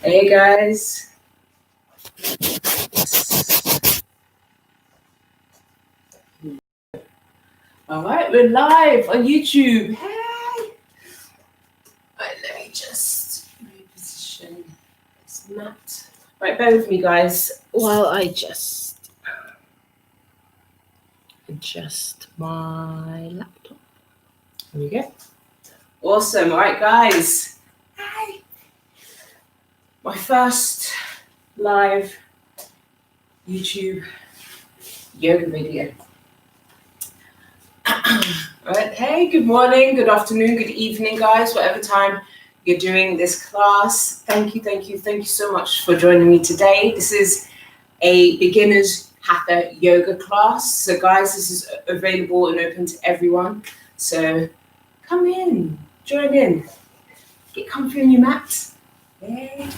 Hey guys. All right, we're live on YouTube. Hey. Right, let me just reposition this mat. Right, bear with me, guys, while I just adjust my laptop. There we go. Awesome. All right, guys. Hi. My first live YouTube yoga video. Right. Hey, good morning, good afternoon, good evening, guys, whatever time you're doing this class. Thank you so much for joining me today. This is a beginner's Hatha yoga class. So guys, this is available and open to everyone. So come in, join in, get comfy on your mat. Yay.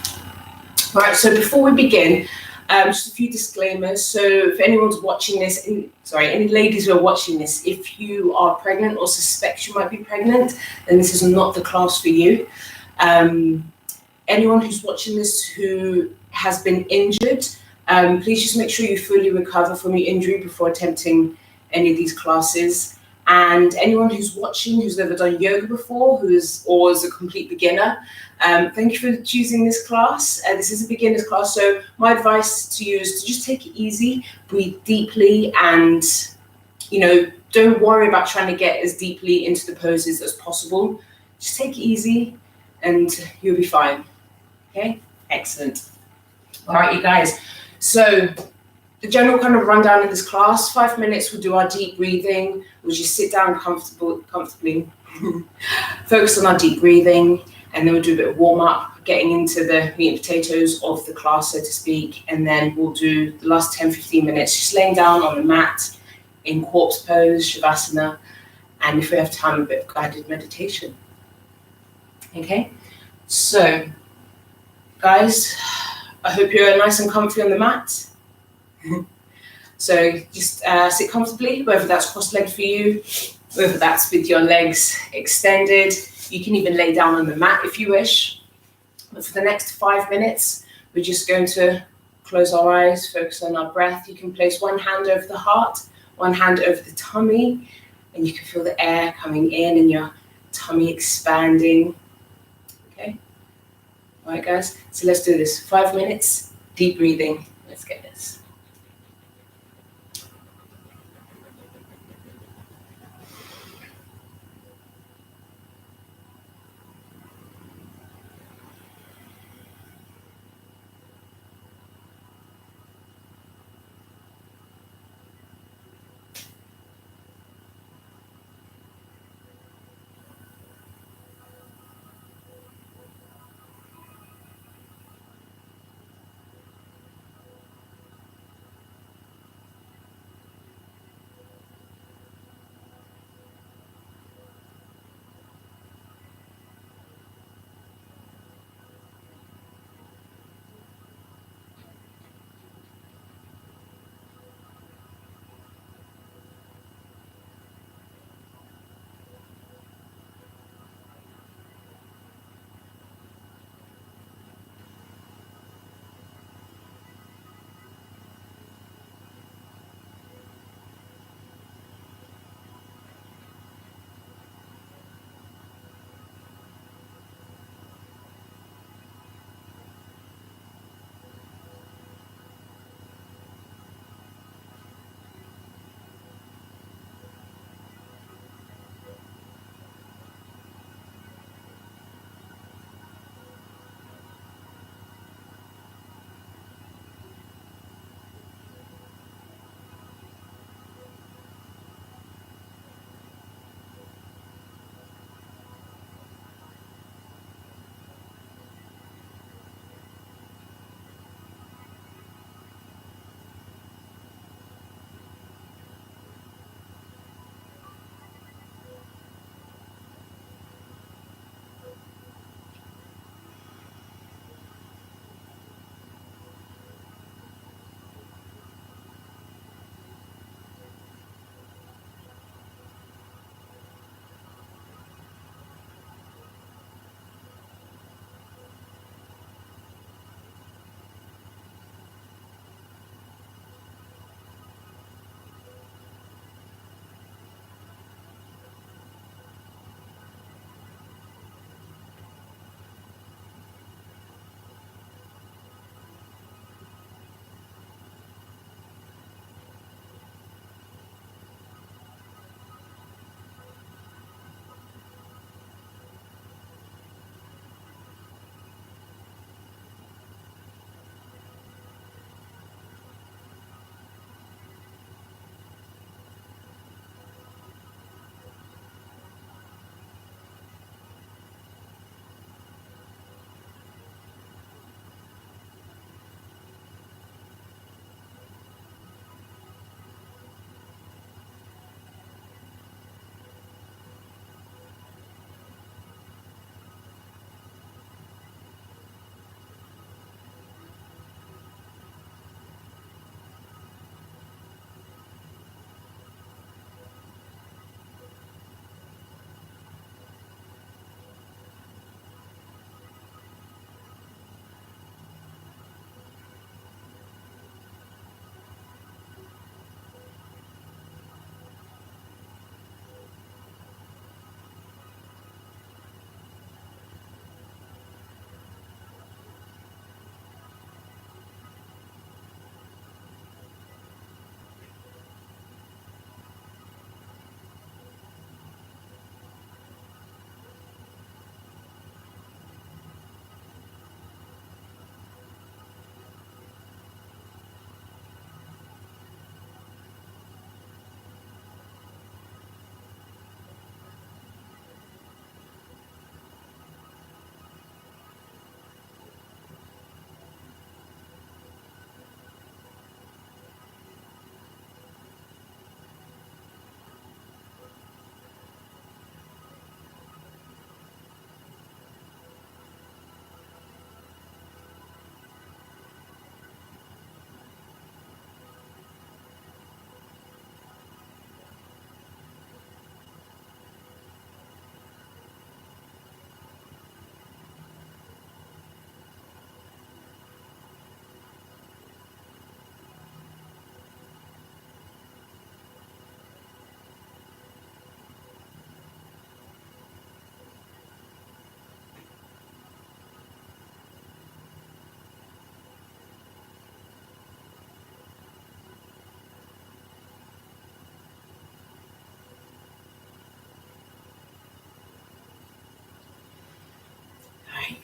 All right, so before we begin, just a few disclaimers. So if anyone's watching this, any ladies who are watching this, if you are pregnant or suspect you might be pregnant, then this is not the class for you. Anyone who's watching this who has been injured, please just make sure you fully recover from your injury before attempting any of these classes. And anyone who's watching who's never done yoga before, is a complete beginner, thank you for choosing this class. This is a beginner's class, so my advice to you is to just take it easy, breathe deeply, and don't worry about trying to get as deeply into the poses as possible. Just take it easy and you'll be fine. Okay, excellent. All right, you guys, so the general kind of rundown of this class: 5 minutes, we'll do our deep breathing. We'll just sit down comfortably, focus on our deep breathing, and then we'll do a bit of warm up, getting into the meat and potatoes of the class, so to speak. And then we'll do the last 10-15 minutes just laying down on the mat in corpse pose, shavasana, and if we have time, a bit of guided meditation. Okay, so guys, I hope you're nice and comfy on the mat. So just sit comfortably, whether that's cross-legged for you, whether that's with your legs extended. You can even lay down on the mat if you wish. But for the next 5 minutes, we're just going to close our eyes, focus on our breath. You can place one hand over the heart, one hand over the tummy, and you can feel the air coming in and your tummy expanding. Okay? All right, guys, so let's do this. 5 minutes, deep breathing. Let's get this.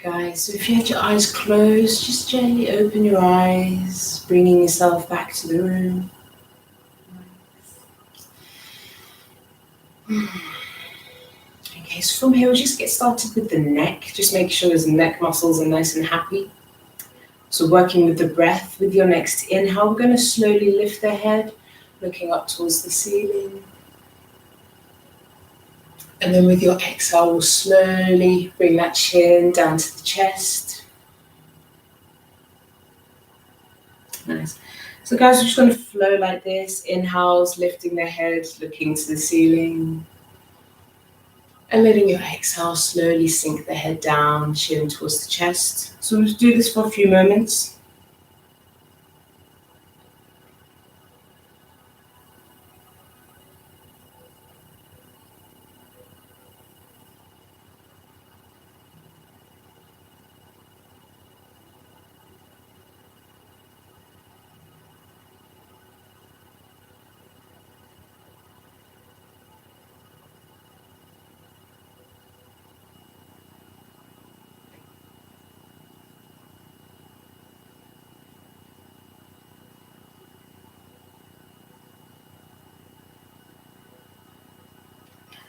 Guys, so if you had your eyes closed, just gently open your eyes, bringing yourself back to the room. Okay, so from here we'll just get started with the neck. Just make sure those neck muscles are nice and happy. So working with the breath, with your next inhale, we're going to slowly lift the head, looking up towards the ceiling. And then with your exhale, we'll slowly bring that chin down to the chest. Nice. So guys, we're just going to flow like this. Inhales, lifting the head, looking to the ceiling. And letting your exhale slowly sink the head down, chin towards the chest. So we'll do this for a few moments.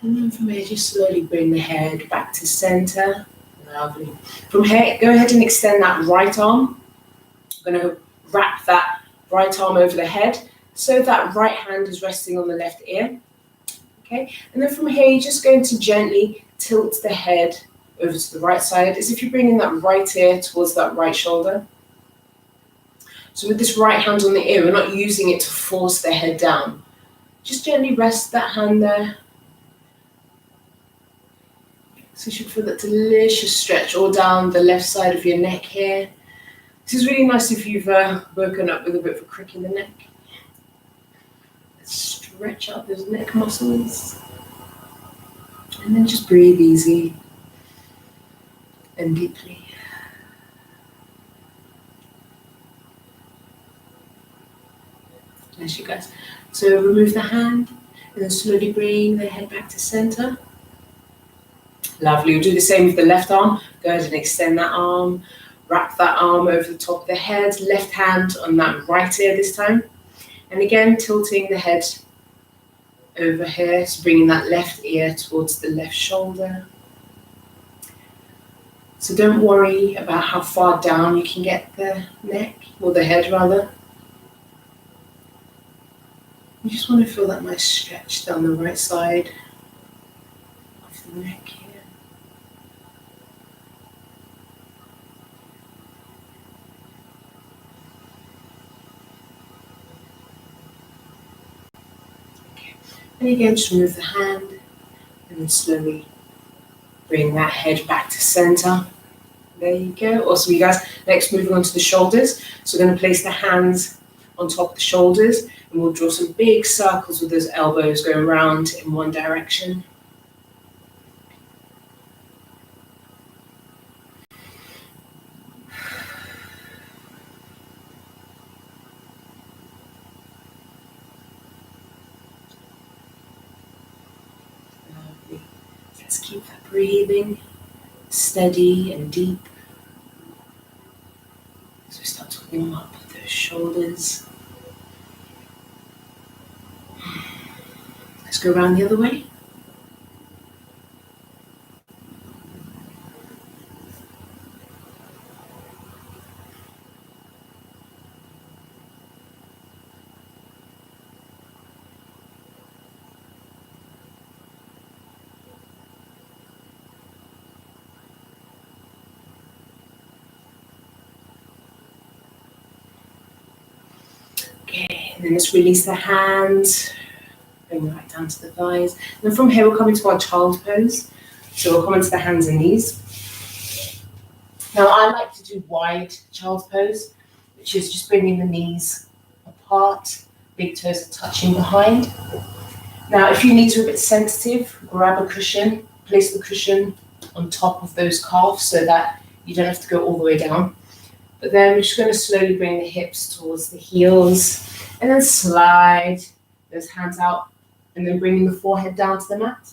And then from here, just slowly bring the head back to center. Lovely. From here, go ahead and extend that right arm. I'm going to wrap that right arm over the head so that right hand is resting on the left ear. Okay, and then from here, you're just going to gently tilt the head over to the right side, as if you're bringing that right ear towards that right shoulder. So with this right hand on the ear, we're not using it to force the head down. Just gently rest that hand there. So you should feel that delicious stretch all down the left side of your neck here. This is really nice if you've woken up with a bit of a crick in the neck. Let's stretch out those neck muscles. And then just breathe easy and deeply. Nice, you guys. So remove the hand and then slowly bring the head back to center. Lovely. We'll do the same with the left arm. Go ahead and extend that arm. Wrap that arm over the top of the head. Left hand on that right ear this time. And again, tilting the head over here. So bringing that left ear towards the left shoulder. So don't worry about how far down you can get the neck, or the head rather. You just want to feel that nice stretch down the right side of the neck here. And again, just remove the hand and then slowly bring that head back to center. There you go. Awesome, you guys. Next, moving on to the shoulders. So we're going to place the hands on top of the shoulders and we'll draw some big circles with those elbows going around in one direction. Let's keep that breathing steady and deep. So we start to warm up those shoulders. Let's go around the other way. Okay, and then let's release the hands, bring them right down to the thighs. And then from here, we'll come into our child pose. So we'll come into the hands and knees. Now, I like to do wide child pose, which is just bringing the knees apart, big toes are touching behind. Now, if your knees are a bit sensitive, grab a cushion, place the cushion on top of those calves so that you don't have to go all the way down. But then we're just going to slowly bring the hips towards the heels and then slide those hands out and then bringing the forehead down to the mat.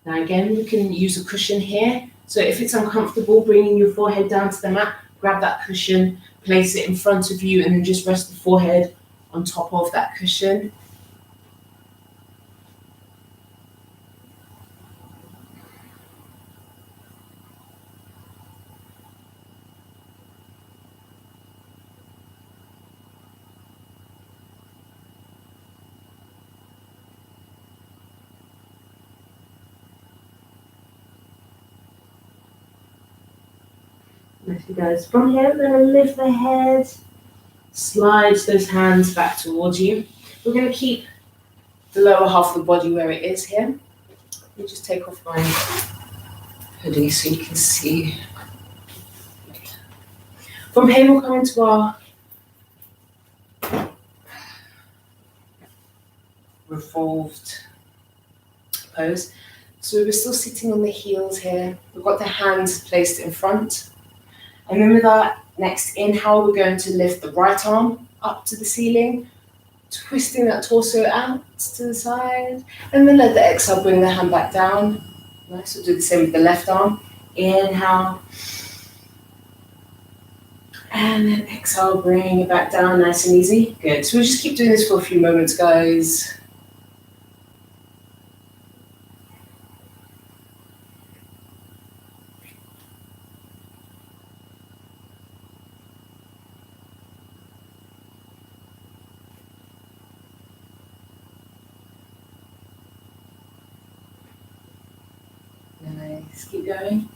Now again, we can use a cushion here. So if it's uncomfortable bringing your forehead down to the mat, grab that cushion, place it in front of you, and then just rest the forehead on top of that cushion. Nice, you guys. From here, we're going to lift the head, slide those hands back towards you. We're going to keep the lower half of the body where it is here. Let me just take off my hoodie so you can see. From here, we'll come into our revolved pose. So we're still sitting on the heels here. We've got the hands placed in front. And then with our next inhale, we're going to lift the right arm up to the ceiling, twisting that torso out to the side. And then let the exhale bring the hand back down. Nice, we'll do the same with the left arm. Inhale. And then exhale, bring it back down, nice and easy. Good, so we'll just keep doing this for a few moments, guys. Nice, keep going.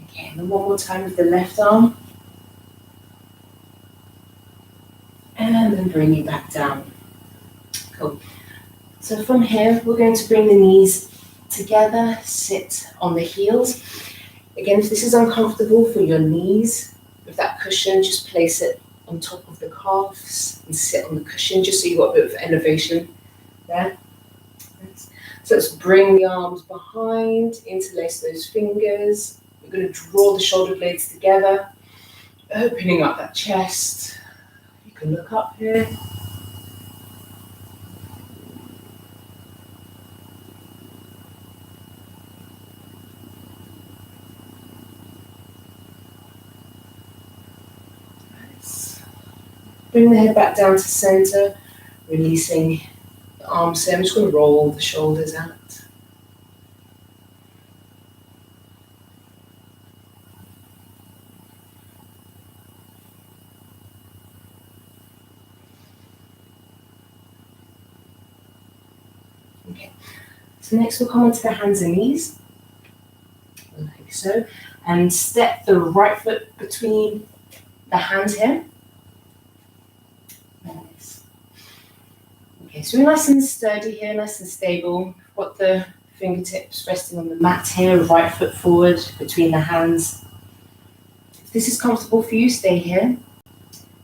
Okay, and then one more time with the left arm. And then bring you back down. Cool. So from here, we're going to bring the knees together, sit on the heels. Again, if this is uncomfortable for your knees, with that cushion, just place it on top of the calves and sit on the cushion just so you've got a bit of elevation there. So let's bring the arms behind, interlace those fingers. We're going to draw the shoulder blades together, opening up that chest. You can look up here. Bring the head back down to center, releasing the arms. So I'm just going to roll the shoulders out. Okay, so next we'll come onto the hands and knees, like so, and step the right foot between the hands here. Nice. Okay, so we're nice and sturdy here, nice and stable. We've got the fingertips resting on the mat here, right foot forward between the hands. If this is comfortable for you, stay here.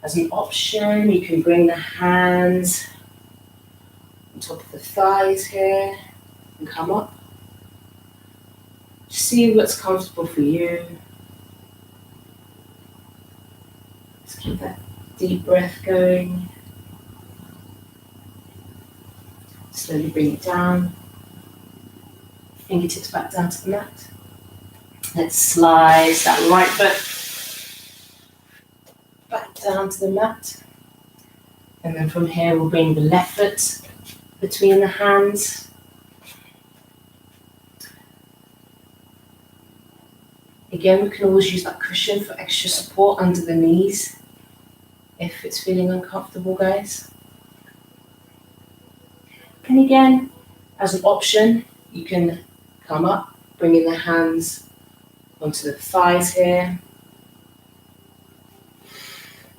As an option, you can bring the hands on top of the thighs here and come up. Just see what's comfortable for you. Just keep that deep breath going. Slowly bring it down. Fingertips back down to the mat. Let's slide that right foot back down to the mat. And then from here we'll bring the left foot between the hands. Again, we can always use that cushion for extra support under the knees if it's feeling uncomfortable, guys. And again, as an option, you can come up, bringing the hands onto the thighs here.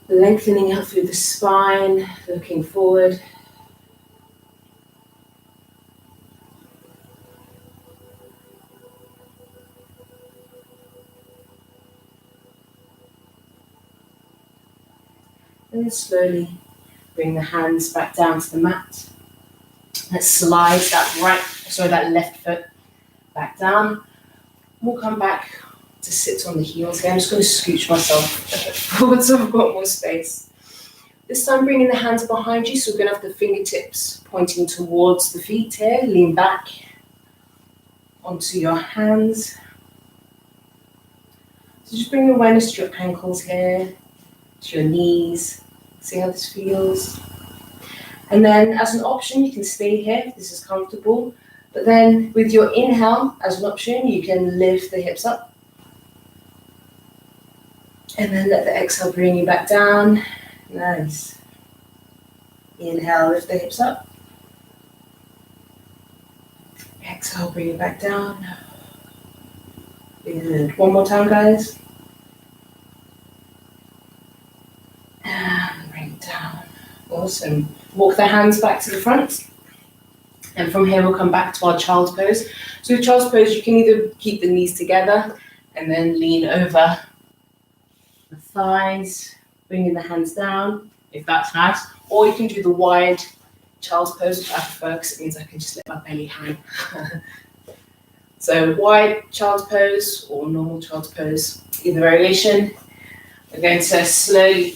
Lengthening out through the spine, looking forward. And then slowly bring the hands back down to the mat. Let's slide that left foot back down. We'll come back to sit on the heels here. I'm just going to scooch myself forward so I've got more space. This time bringing the hands behind you, so we're going to have the fingertips pointing towards the feet here. Lean back onto your hands. So just bring awareness to your ankles here, to your knees. See how this feels. And then as an option, you can stay here if this is comfortable. But then with your inhale, as an option, you can lift the hips up. And then let the exhale bring you back down. Nice. Inhale, lift the hips up. Exhale, bring it back down. Good. One more time, guys. And bring it down. Awesome. Walk the hands back to the front. And from here, we'll come back to our child's pose. So with child's pose, you can either keep the knees together and then lean over the thighs, bringing the hands down, if that's nice. Or you can do the wide child's pose, which I prefer because it means I can just let my belly hang. So wide child's pose or normal child's pose, either variation. We're going to slowly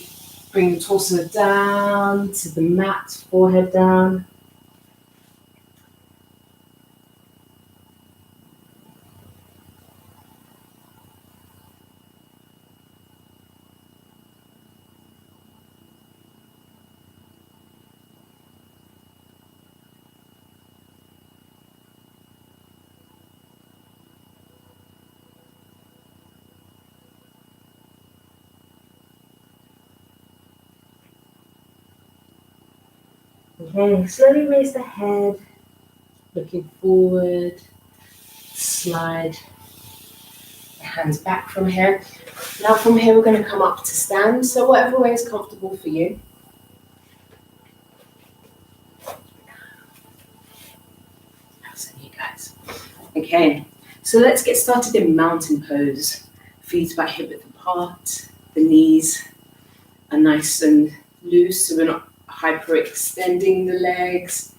bring the torso down to the mat, forehead down. Okay, slowly raise the head, looking forward, slide the hands back from here. Now from here, we're going to come up to stand, so whatever way is comfortable for you. How's it, you guys? Okay, so let's get started in mountain pose. Feet back hip width apart, the knees are nice and loose, so we're not hyperextending the legs.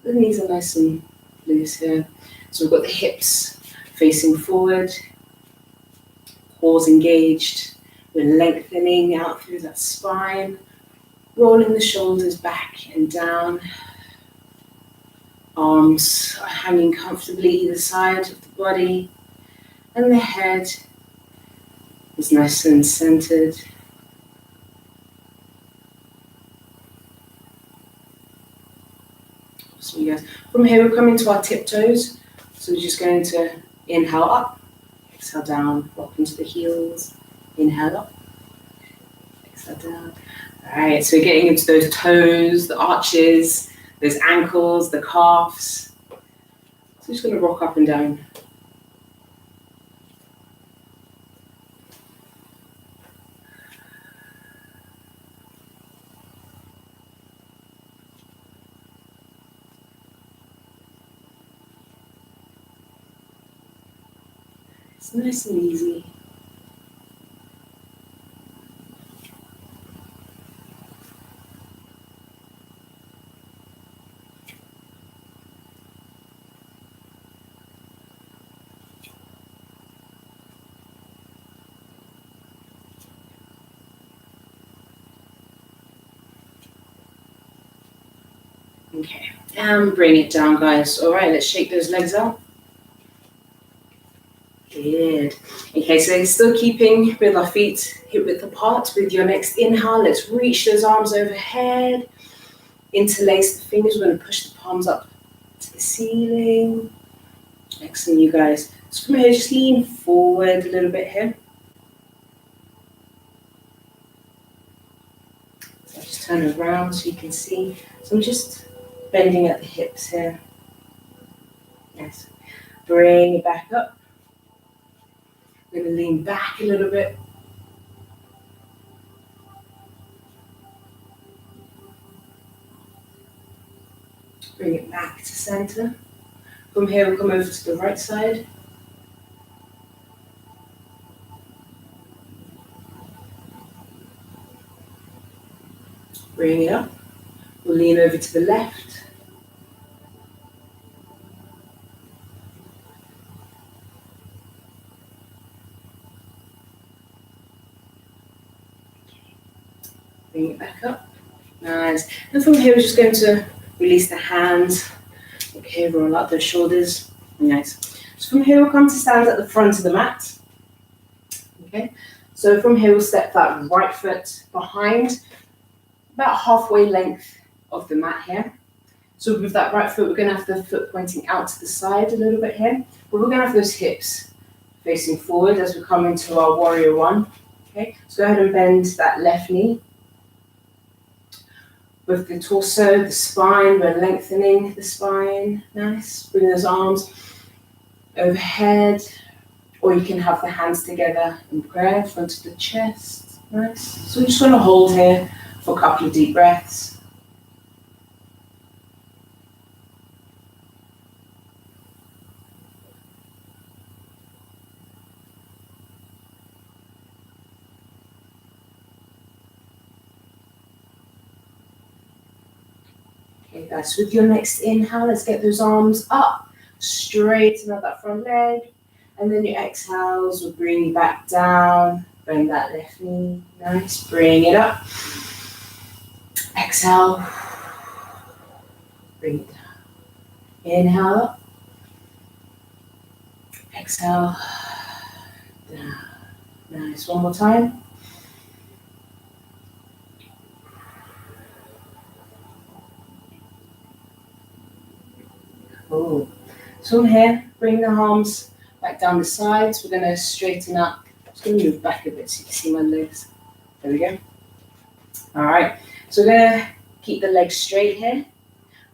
The knees are nice and loose here. So we've got the hips facing forward, cores engaged. We're lengthening out through that spine, rolling the shoulders back and down. Arms are hanging comfortably either side of the body, and the head is nice and centered. So yes, from here we're coming to our tiptoes. So we're just going to inhale up, exhale down, rock into the heels, inhale up, exhale down. All right, so we're getting into those toes, the arches, those ankles, the calves. So we're just going to rock up and down. It's nice and easy. Okay, and bring it down, guys. All right, let's shake those legs out. Good. Okay, so still keeping with our feet hip width apart. With your next inhale, let's reach those arms overhead. Interlace the fingers. We're going to push the palms up to the ceiling. Excellent, you guys. So from here, just lean forward a little bit here. So just turn around so you can see. So I'm just bending at the hips here. Yes. Bring it back up. We're going to lean back a little bit. Bring it back to center. From here, we'll come over to the right side. Bring it up. We'll lean over to the left. Bring it back up. Nice. And from here, we're just going to release the hands. Okay, roll out those shoulders. Nice. So from here, we'll come to stand at the front of the mat. Okay. So from here, we'll step that right foot behind, about halfway length of the mat here. So with that right foot, we're going to have the foot pointing out to the side a little bit here. But we're going to have those hips facing forward as we come into our warrior one. Okay. So go ahead and bend that left knee. With the torso, the spine, we're lengthening the spine. Nice. Bring those arms overhead. Or you can have the hands together in prayer in front of the chest. Nice. So we just want to hold here for a couple of deep breaths. Okay, guys, with your next inhale, let's get those arms up, straighten out that front leg. And then your exhales will bring you back down. Bring that left knee. Nice. Bring it up. Exhale. Bring it down. Inhale up. Exhale. Down. Nice. One more time. Cool. So from here, bring the arms back down the sides. We're going to straighten up. I'm just going to move back a bit so you can see my legs. There we go. All right. So we're going to keep the legs straight here.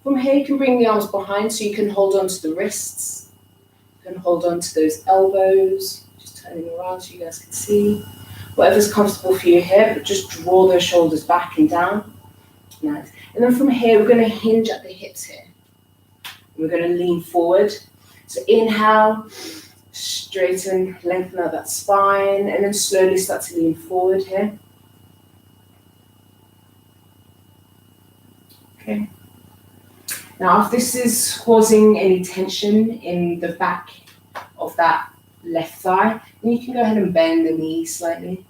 From here, you can bring the arms behind so you can hold on to the wrists. You can hold on to those elbows. Just turning around so you guys can see. Whatever's comfortable for you here, but just draw those shoulders back and down. Nice. And then from here, we're going to hinge at the hips here. We're going to lean forward. So inhale. Straighten, lengthen out that spine, and then slowly start to lean forward here. Okay. Now, if this is causing any tension in the back of that left thigh, then you can go ahead and bend the knee slightly.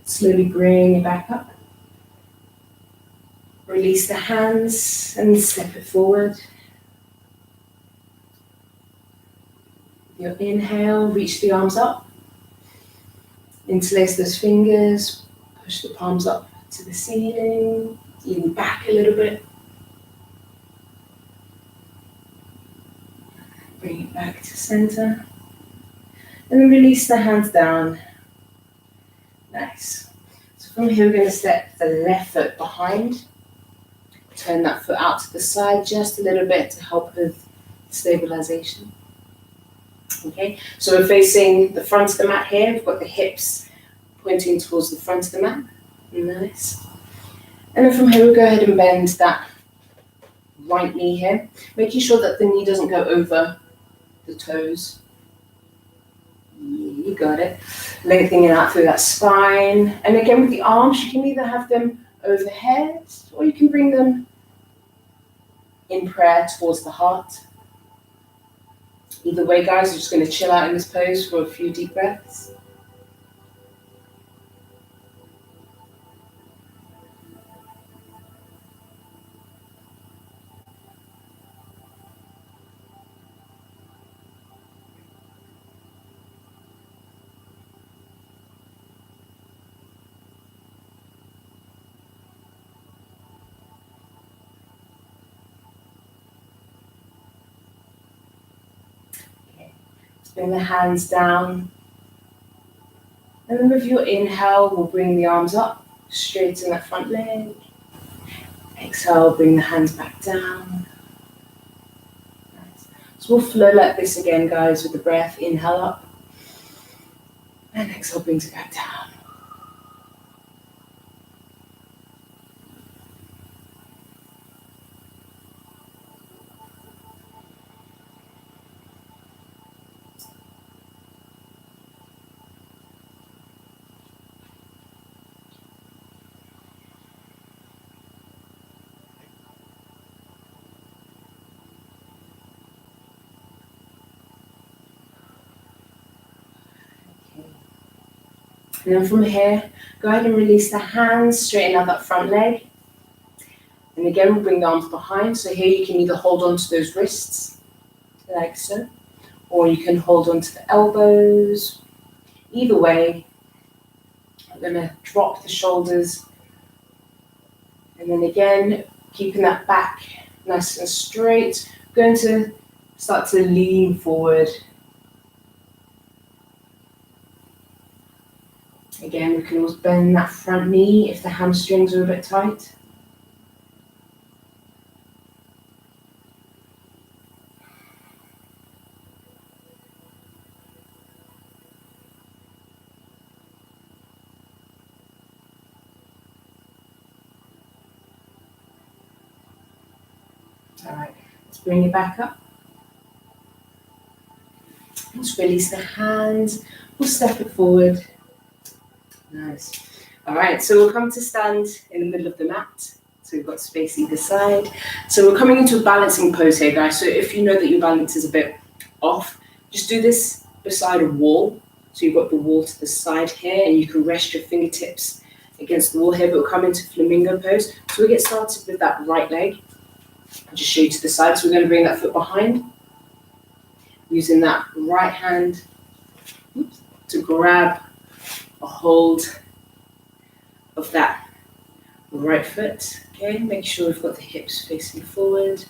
Slowly bring it back up. Release the hands and step it forward. Your inhale, reach the arms up. Interlace those fingers. Push the palms up to the ceiling. Lean back a little bit. Bring it back to center. And then release the hands down. Nice. So from here, we're going to step the left foot behind. Turn that foot out to the side just a little bit to help with stabilization. Okay, so we're facing the front of the mat here. We've got the hips pointing towards the front of the mat. Nice. And then from here, we'll go ahead and bend that right knee here, making sure that the knee doesn't go over the toes. You got it. Lengthening out through that spine. And again, with the arms, you can either have them overhead or you can bring them in prayer towards the heart. Either way, guys, we're just going to chill out in this pose for a few deep breaths. Bring the hands down. And then with your inhale, we'll bring the arms up, straighten that front leg. Exhale, bring the hands back down. Nice. So we'll flow like this again, guys, with the breath. Inhale up. And exhale brings it back down. And then from here, go ahead and release the hands, straighten out that front leg. And again, we'll bring the arms behind. So here you can either hold on to those wrists, like so, or you can hold on to the elbows. Either way, I'm going to drop the shoulders. And then again, keeping that back nice and straight. Going to start to lean forward. Again, we can always bend that front knee if the hamstrings are a bit tight. All right, let's bring it back up. Let's release the hands. We'll step it forward. Nice. All right, so we'll come to stand in the middle of the mat. So we've got space either side. So we're coming into a balancing pose here, guys. So if you know that your balance is a bit off, just do this beside a wall. So you've got the wall to the side here, and you can rest your fingertips against the wall here, but we'll come into flamingo pose. So we'll get started with that right leg. I'll just show you to the side. So we're going to bring that foot behind, using that right hand to grab a hold of that right foot. Okay, make sure we've got the hips facing forward.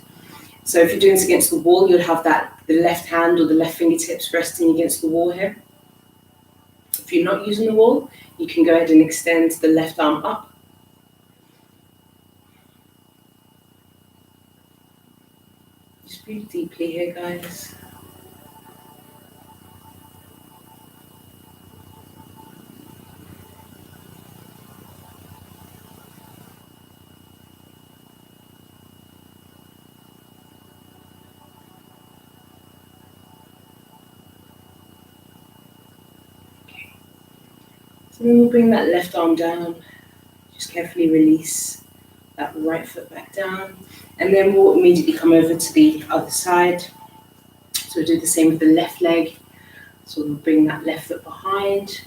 So if you're doing this against the wall, you'll have the left hand or the left fingertips resting against the wall here. If you're not using the wall, you can go ahead and extend the left arm up. Just breathe deeply here, guys. So then we'll bring that left arm down, just carefully release that right foot back down, and then we'll immediately come over to the other side. So we'll do the same with the left leg. So we'll bring that left foot behind,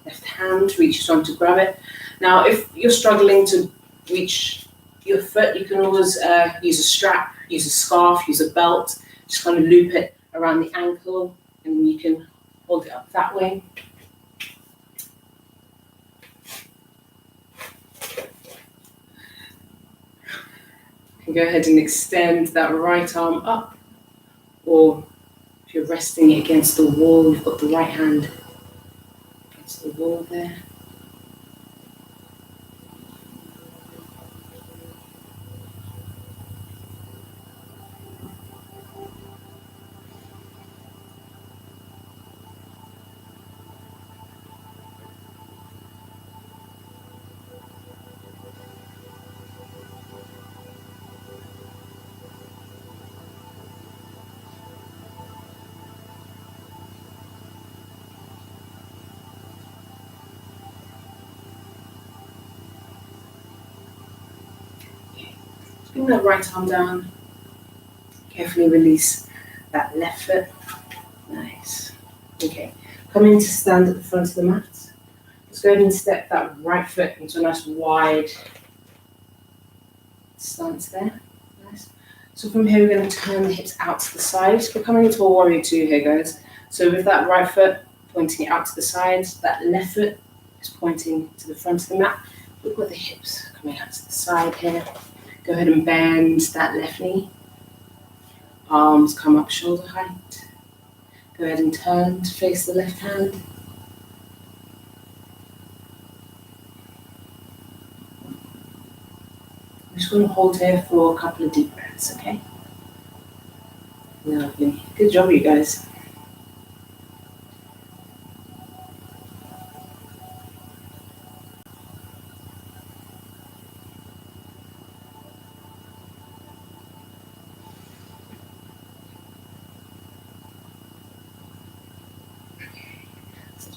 left hand reaches on to grab it. Now, if you're struggling to reach your foot, you can always use a strap, use a scarf, use a belt, just kind of loop it around the ankle, and you can hold it up that way. Go ahead and extend that right arm up, or if you're resting it against the wall, you've got the right hand against the wall there. Bring that right arm down. Carefully release that left foot. Nice. Okay. Coming to stand at the front of the mat. Let's go ahead and step that right foot into a nice wide stance there. Nice. So from here, we're going to turn the hips out to the side. We're coming into a warrior two here, guys. So with that right foot pointing out to the sides, that left foot is pointing to the front of the mat. Look at the hips coming out to the side here. Go ahead and bend that left knee. Arms come up shoulder height. Go ahead and turn to face the left hand. I'm just going to hold here for a couple of deep breaths, okay? Lovely. Good job, you guys.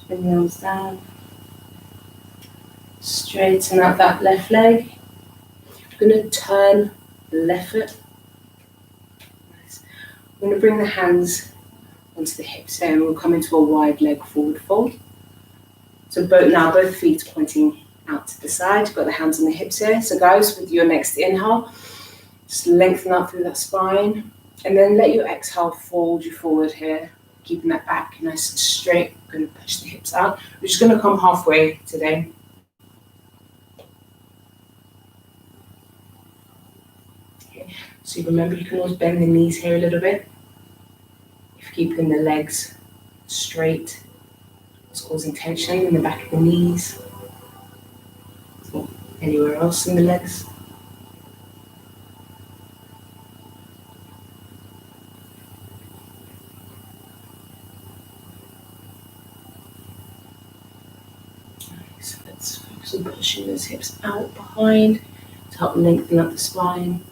Bring the arms down. Straighten out that left leg. I'm going to turn the left foot. Nice. I'm going to bring the hands onto the hips here, and we'll come into a wide leg forward fold. So both feet pointing out to the side. Got the hands on the hips here. So guys, with your next inhale, just lengthen out through that spine. And then let your exhale fold you forward here, keeping that back nice and straight. We're going to push the hips out. We're just going to come halfway today. Okay. So remember, you can always bend the knees here a little bit. If you're keeping the legs straight, it's causing tension in the back of the knees. Or anywhere else in the legs. So let's focus on pushing those hips out behind to help lengthen up the spine.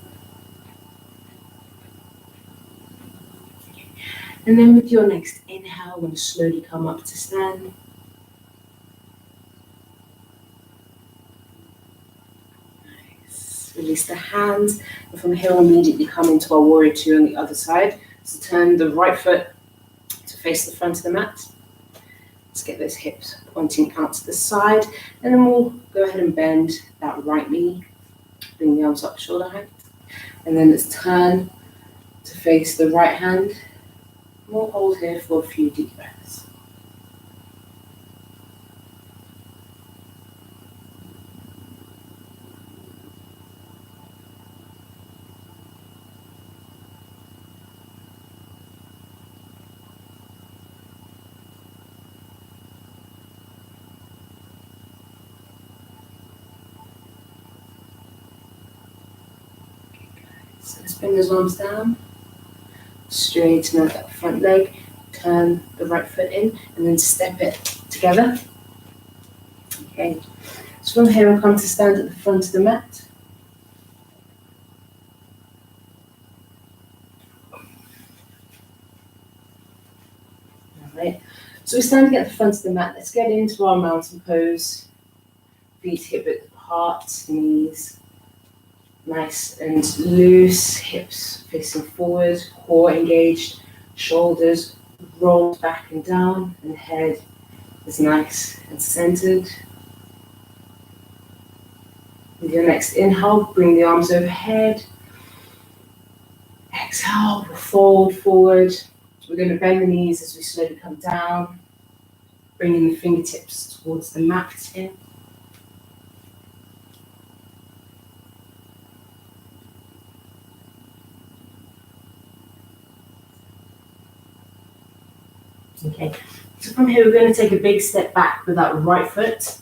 And then with your next inhale, we're going to slowly come up to stand. Nice. Release the hands. And from here, we'll immediately come into our warrior two on the other side. So turn the right foot to face the front of the mat. Let's get those hips pointing out to the side, and then we'll go ahead and bend that right knee. Bring the arms up shoulder height, and then let's turn to face the right hand. We'll hold here for a few deep breaths. So let's bring those arms down, straighten out that front leg, turn the right foot in, and then step it together. Okay, so from here we'll come to stand at the front of the mat. Alright, so we're standing at the front of the mat. Let's get into our mountain pose. Feet hip width apart, knees nice and loose, hips facing forward, core engaged, shoulders rolled back and down, and head is nice and centered. With your next inhale, bring the arms overhead. Exhale, we'll fold forward. We're going to bend the knees as we slowly come down, bringing the fingertips towards the mat here. Okay, so from here we're going to take a big step back with that right foot,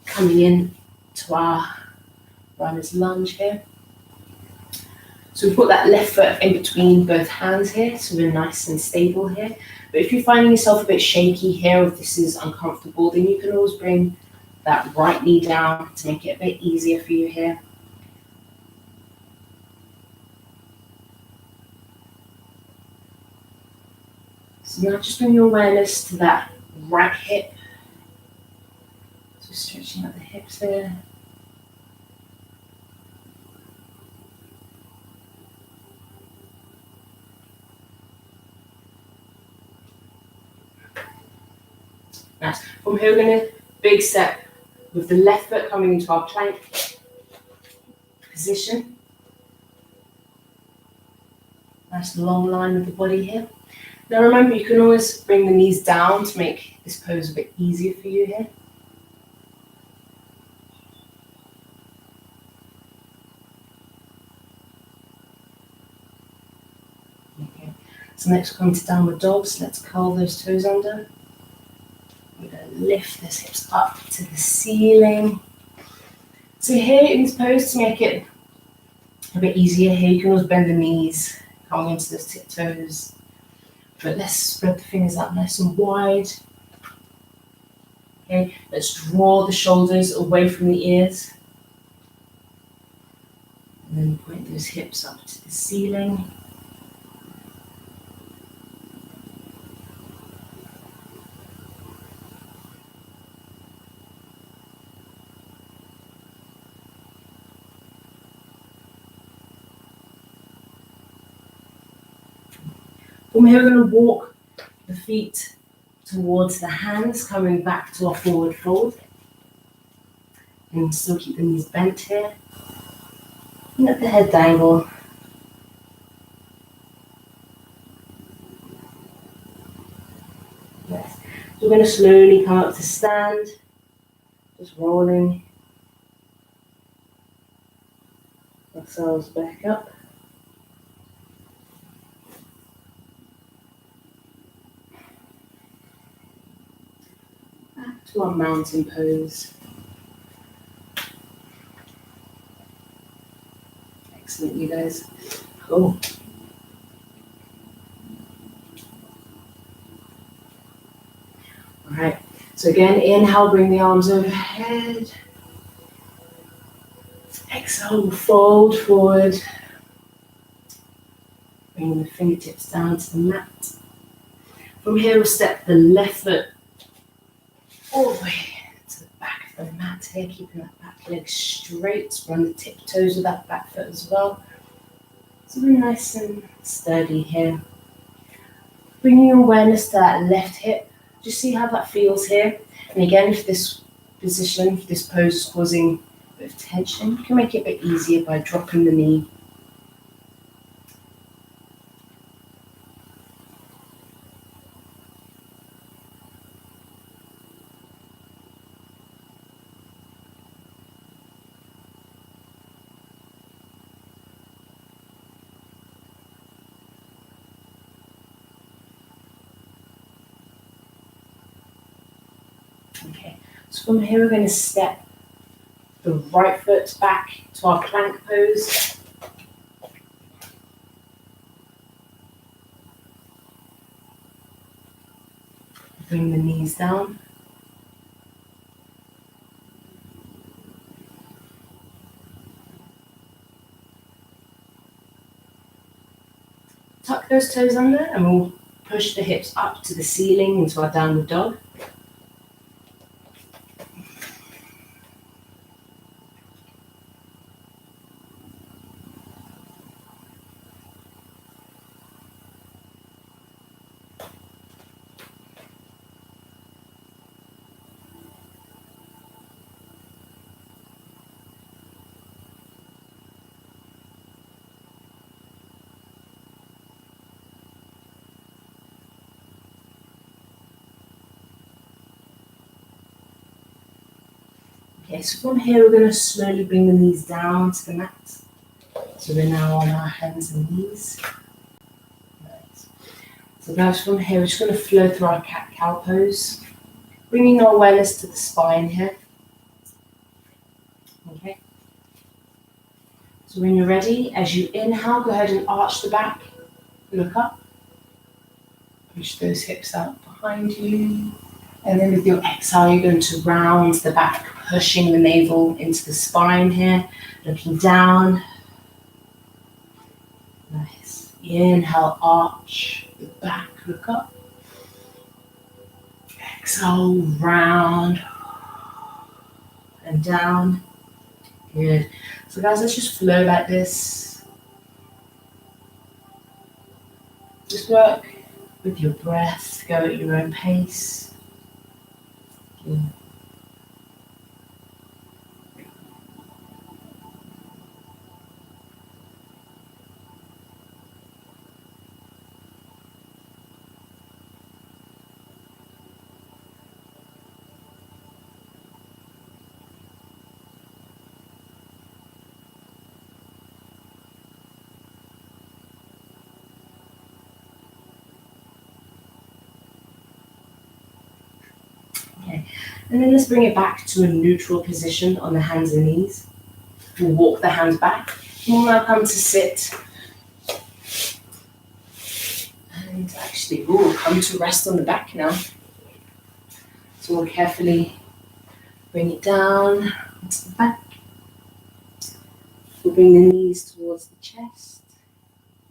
coming in to our runner's lunge here. So we put that left foot in between both hands here, so we're nice and stable here. But if you're finding yourself a bit shaky here, or if this is uncomfortable, then you can always bring that right knee down to make it a bit easier for you here. So now just bring your awareness to that right hip. So stretching out the hips there. Nice. From here, we're going to big step with the left foot coming into our plank position. Nice long line with the body here. Now remember, you can always bring the knees down to make this pose a bit easier for you here. Okay. So next we're going to downward dogs. Let's curl those toes under. We're going to lift those hips up to the ceiling. So here in this pose, to make it a bit easier here, you can always bend the knees, coming into those tiptoes. But let's spread the fingers out nice and wide. Okay, let's draw the shoulders away from the ears. And then point those hips up to the ceiling. From here, we're going to walk the feet towards the hands, coming back to our forward fold. And still keep the knees bent here. And let the head dangle. Yes. So we're going to slowly come up to stand. Just rolling ourselves back up. Back to our mountain pose. Excellent, you guys. Cool. All right. So again, inhale, bring the arms overhead. Exhale, fold forward. Bring the fingertips down to the mat. From here, we'll step the left foot all the way to the back of the mat here, keeping that back leg straight. Run the tiptoes with that back foot as well. So we're nice and sturdy here. Bringing your awareness to that left hip. Just see how that feels here. And again, if this position, if this pose is causing a bit of tension, you can make it a bit easier by dropping the knee. Okay, so from here we're going to step the right foot back to our plank pose. Bring the knees down. Tuck those toes under and we'll push the hips up to the ceiling into our downward dog. Okay, so from here we're going to slowly bring the knees down to the mat. So we're now on our hands and knees. Right. So guys, from here we're just going to flow through our cat-cow pose, bringing our awareness to the spine here. Okay. So when you're ready, as you inhale, go ahead and arch the back, look up, push those hips out behind you. And then with your exhale, you're going to round the back, pushing the navel into the spine here, looking down. Nice. Inhale, arch the back, look up. Exhale, round and down. Good. So guys, let's just flow like this. Just work with your breath, go at your own pace. Good. Okay, and then let's bring it back to a neutral position on the hands and knees. We'll walk the hands back. We'll now come to sit. And actually, we'll come to rest on the back now. So we'll carefully bring it down onto the back. We'll bring the knees towards the chest.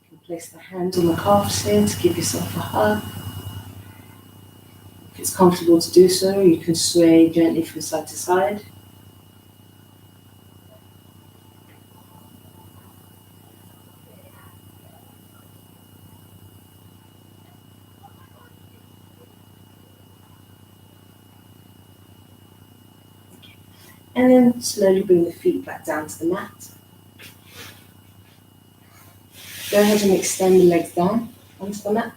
You can place the hands on the calves here to give yourself a hug. If it's comfortable to do so, you can sway gently from side to side. And then slowly bring the feet back down to the mat. Go ahead and extend the legs down onto the mat.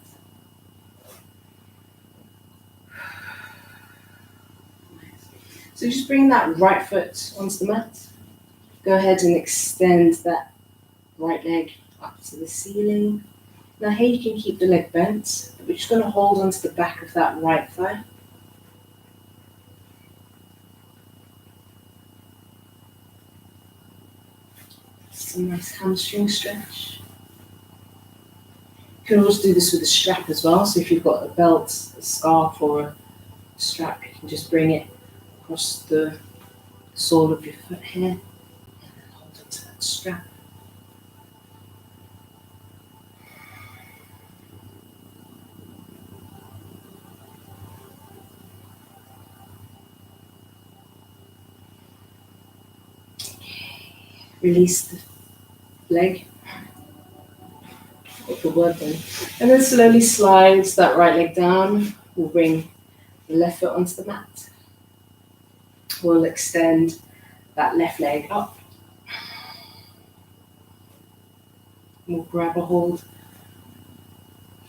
So just bring that right foot onto the mat. Go ahead and extend that right leg up to the ceiling. Now here you can keep the leg bent, but we're just going to hold onto the back of that right thigh. Just a nice hamstring stretch. You can always do this with a strap as well, so if you've got a belt, a scarf or a strap, you can just bring it across the sole of your foot here and then hold onto that strap. Release the leg. Get the word then. And then slowly slide that right leg down. We'll bring the left foot onto the mat. We'll extend that left leg up. We'll grab a hold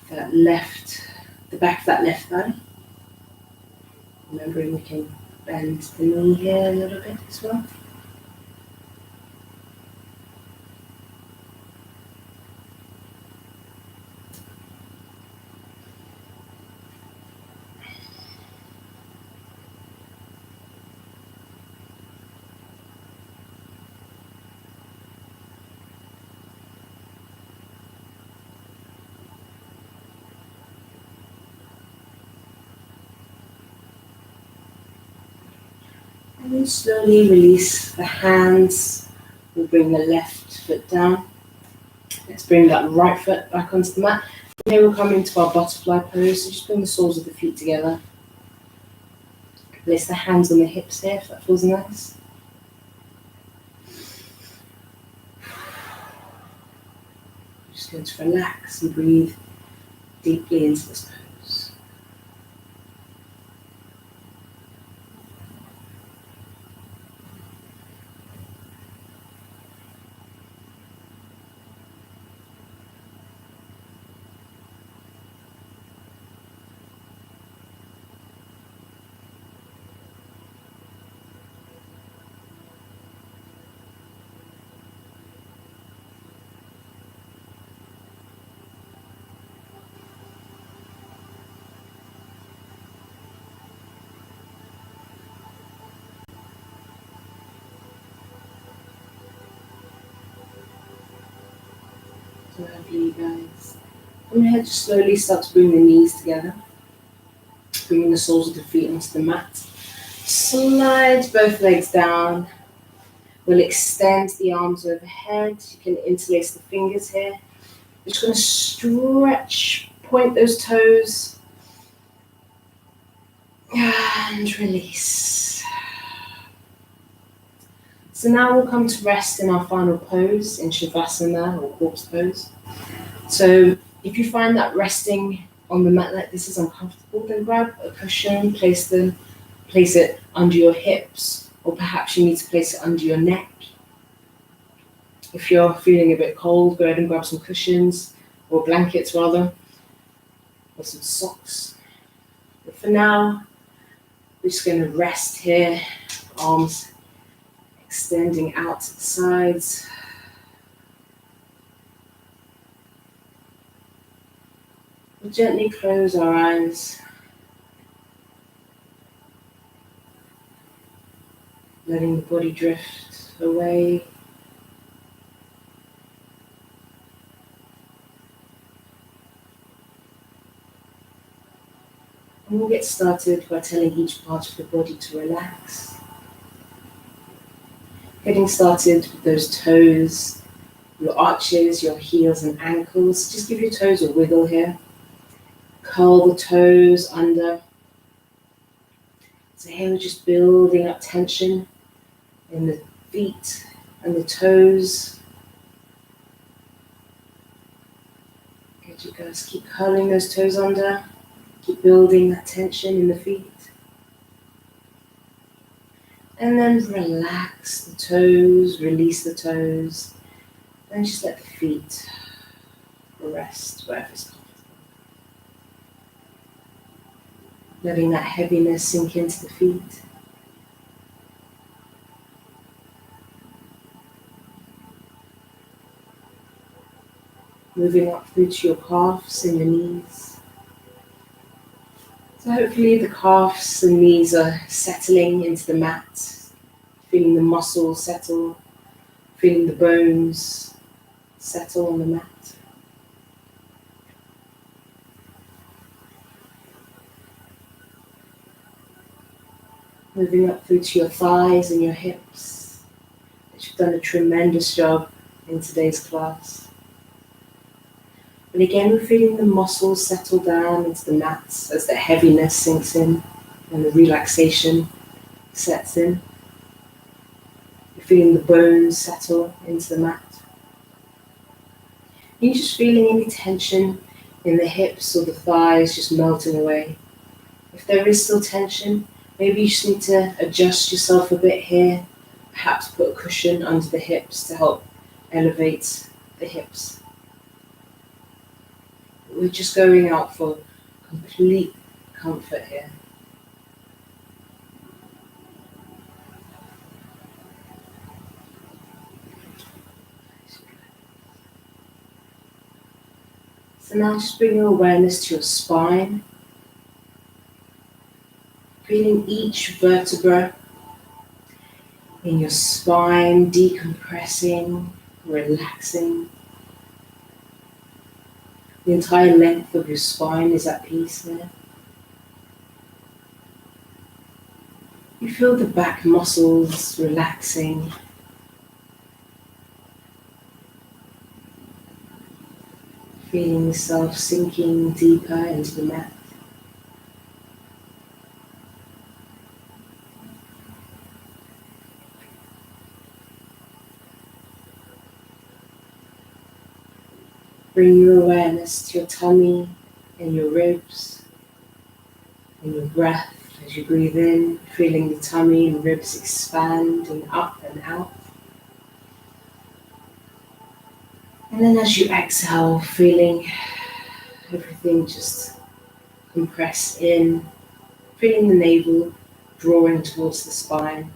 of the back of that left thigh. Remembering we can bend the knee here a little bit as well. And then slowly release the hands. We'll bring the left foot down. Let's bring that right foot back onto the mat. From here we'll come into our butterfly pose. So just bring the soles of the feet together. Place the hands on the hips here if that feels nice. Just going to relax and breathe deeply into this pose. Lovely, guys. From here, just slowly start to bring the knees together. Bringing the soles of the feet onto the mat. Slide both legs down. We'll extend the arms overhead. You can interlace the fingers here. We're just going to stretch, point those toes, and release. So now we'll come to rest in our final pose, in Shavasana or corpse pose. So if you find that resting on the mat like this is uncomfortable, then grab a cushion, place it under your hips, or perhaps you need to place it under your neck. If you're feeling a bit cold, go ahead and grab some cushions, or blankets rather, or some socks. But for now, we're just going to rest here, arms extending out to the sides. We'll gently close our eyes, letting the body drift away. And we'll get started by telling each part of the body to relax. Getting started with those toes, your arches, your heels and ankles. Just give your toes a wiggle here. Curl the toes under. So here we're just building up tension in the feet and the toes. Good, you guys. Keep curling those toes under. Keep building that tension in the feet. And then relax the toes, release the toes, and just let the feet rest wherever it's comfortable. Letting that heaviness sink into the feet. Moving up through to your calves and your knees. So hopefully the calves and knees are settling into the mat, feeling the muscles settle, feeling the bones settle on the mat. Moving up through to your thighs and your hips. You've done a tremendous job in today's class. And again, we're feeling the muscles settle down into the mats as the heaviness sinks in and the relaxation sets in. You're feeling the bones settle into the mat. You're just feeling any tension in the hips or the thighs just melting away. If there is still tension, maybe you just need to adjust yourself a bit here. Perhaps put a cushion under the hips to help elevate the hips. We're just going out for complete comfort here. So now just bring your awareness to your spine. Feeling each vertebra in your spine decompressing, relaxing. The entire length of your spine is at peace there. You feel the back muscles relaxing. Feeling yourself sinking deeper into the mat. Bring your awareness to your tummy and your ribs and your breath as you breathe in, feeling the tummy and ribs expanding up and out. And then as you exhale, feeling everything just compress in, feeling the navel drawing towards the spine.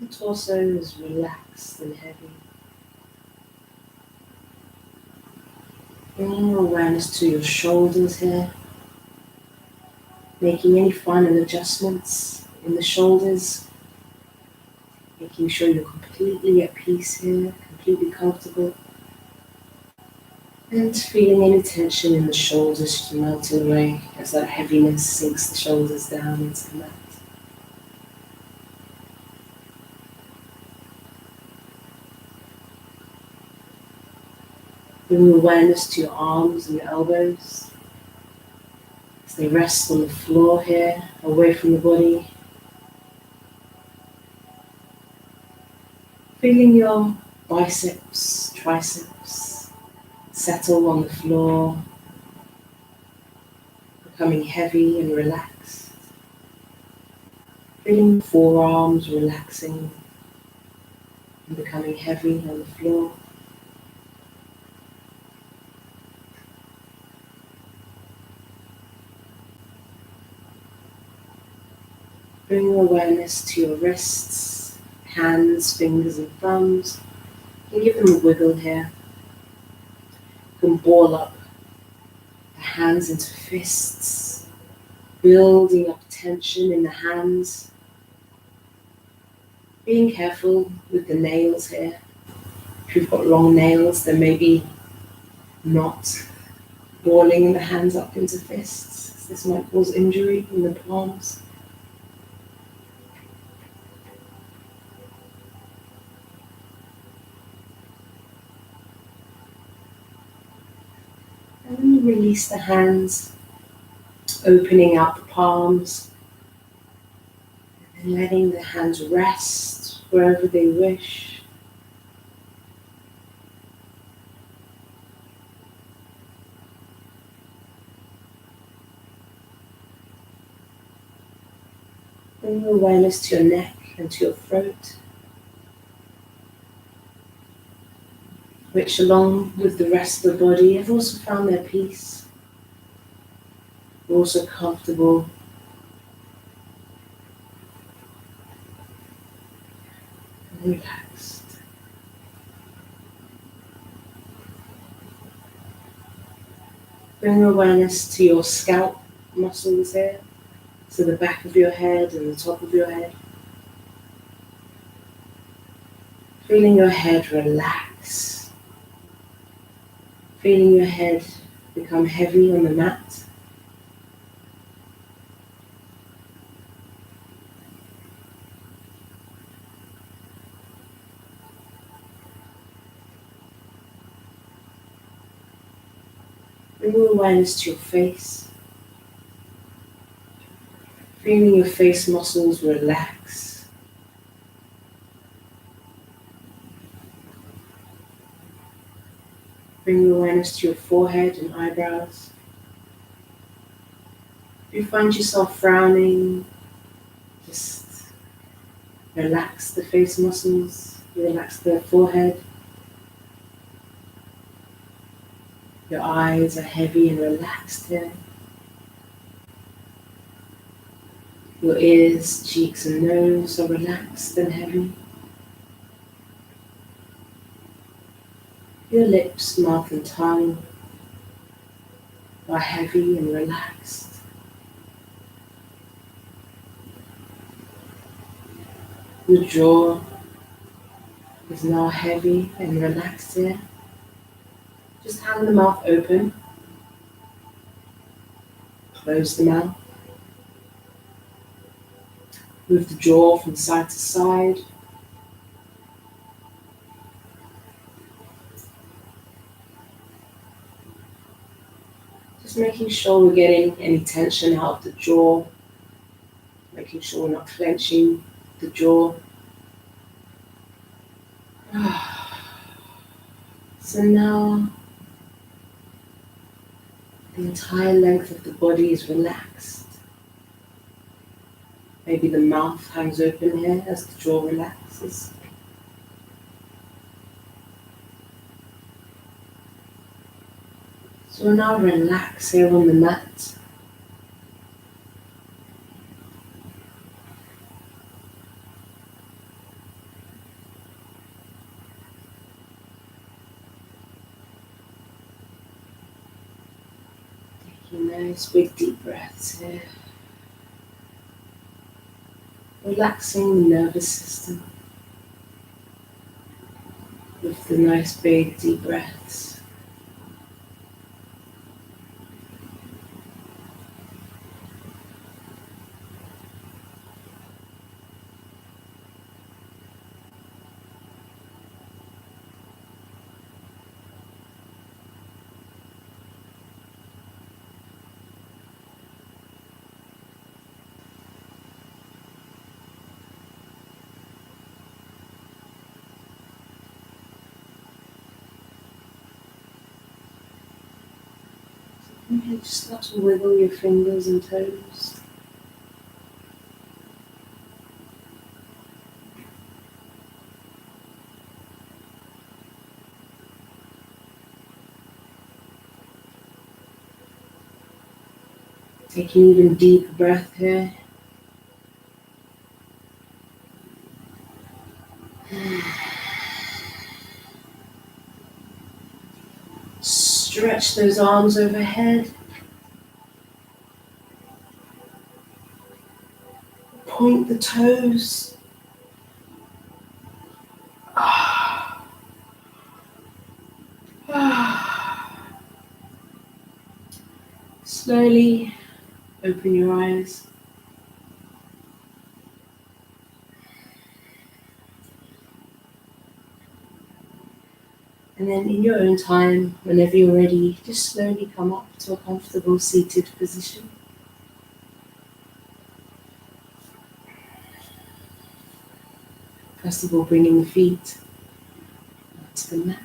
The torso is relaxed and heavy. Bringing your awareness to your shoulders here. Making any final adjustments in the shoulders. Making sure you're completely at peace here, completely comfortable. And feeling any tension in the shoulders just melting away as that heaviness sinks the shoulders down into the mat. Bring your awareness to your arms and your elbows as they rest on the floor here, away from the body. Feeling your biceps, triceps settle on the floor, becoming heavy and relaxed. Feeling the forearms relaxing and becoming heavy on the floor. Bring your awareness to your wrists, hands, fingers and thumbs. You can give them a wiggle here. You can ball up the hands into fists, building up tension in the hands. Being careful with the nails here. If you've got long nails, then maybe not balling the hands up into fists. This might cause injury in the palms. And then release the hands Just opening out the palms and letting the hands rest wherever they wish. Bring your awareness to your neck and to your throat, which along with the rest of the body have also found their peace, also comfortable, and relaxed. Bring your awareness to your scalp muscles here, to the back of your head and the top of your head. Feeling your head relax. Feeling your head become heavy on the mat. Bring your awareness to your face. Feeling your face muscles relax. Bring your awareness to your forehead and eyebrows. If you find yourself frowning, just relax the face muscles, relax the forehead. Your eyes are heavy and relaxed here. Your ears, cheeks and nose are relaxed and heavy. Your lips, mouth and tongue are heavy and relaxed. Your jaw is now heavy and relaxed here. Just have the mouth open. Close the mouth. Move the jaw from side to side. Just making sure we're getting any tension out of the jaw. Making sure we're not clenching the jaw. So now the entire length of the body is relaxed. Maybe the mouth hangs open here as the jaw relaxes. So now relax here on the mat. Taking nice big deep breaths here. Relaxing the nervous system with the nice big deep breaths. Okay, just start to wiggle your fingers and toes. Taking even deeper breath here. Stretch those arms overhead. Point the toes. Slowly open your eyes. And then in your own time, whenever you're ready, just slowly come up to a comfortable seated position. First of all, bringing the feet to the mat.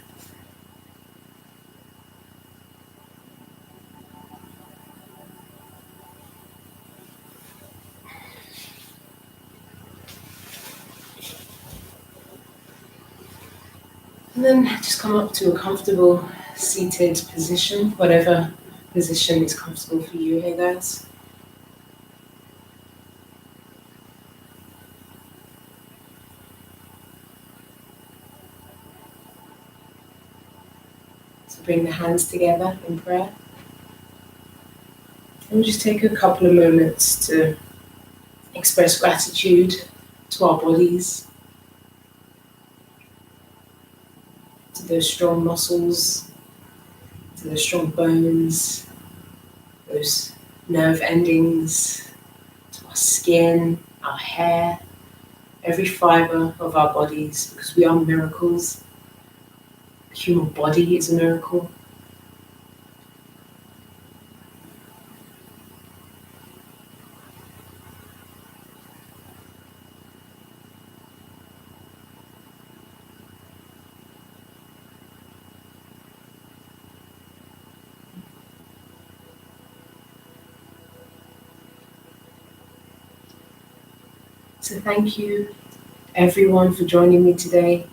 And then just come up to a comfortable seated position, whatever position is comfortable for you here, guys. So bring the hands together in prayer. And we'll just take a couple of moments to express gratitude to our bodies, to those strong muscles, to those strong bones, those nerve endings, to our skin, our hair, every fiber of our bodies, because we are miracles. The human body is a miracle. So thank you everyone for joining me today.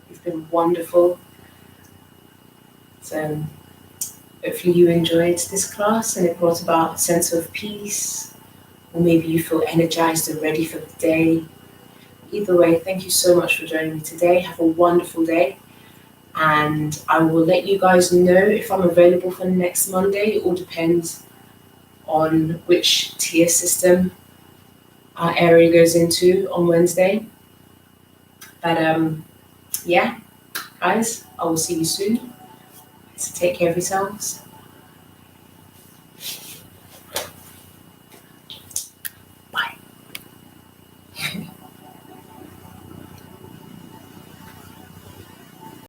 It's been wonderful. So hopefully you enjoyed this class and it brought about a sense of peace, or maybe you feel energized and ready for the day. Either way, thank you so much for joining me today. Have a wonderful day. And I will let you guys know if I'm available for next Monday. It all depends on which tier system our area goes into on Wednesday. But yeah, guys, I will see you soon. So take care of yourselves.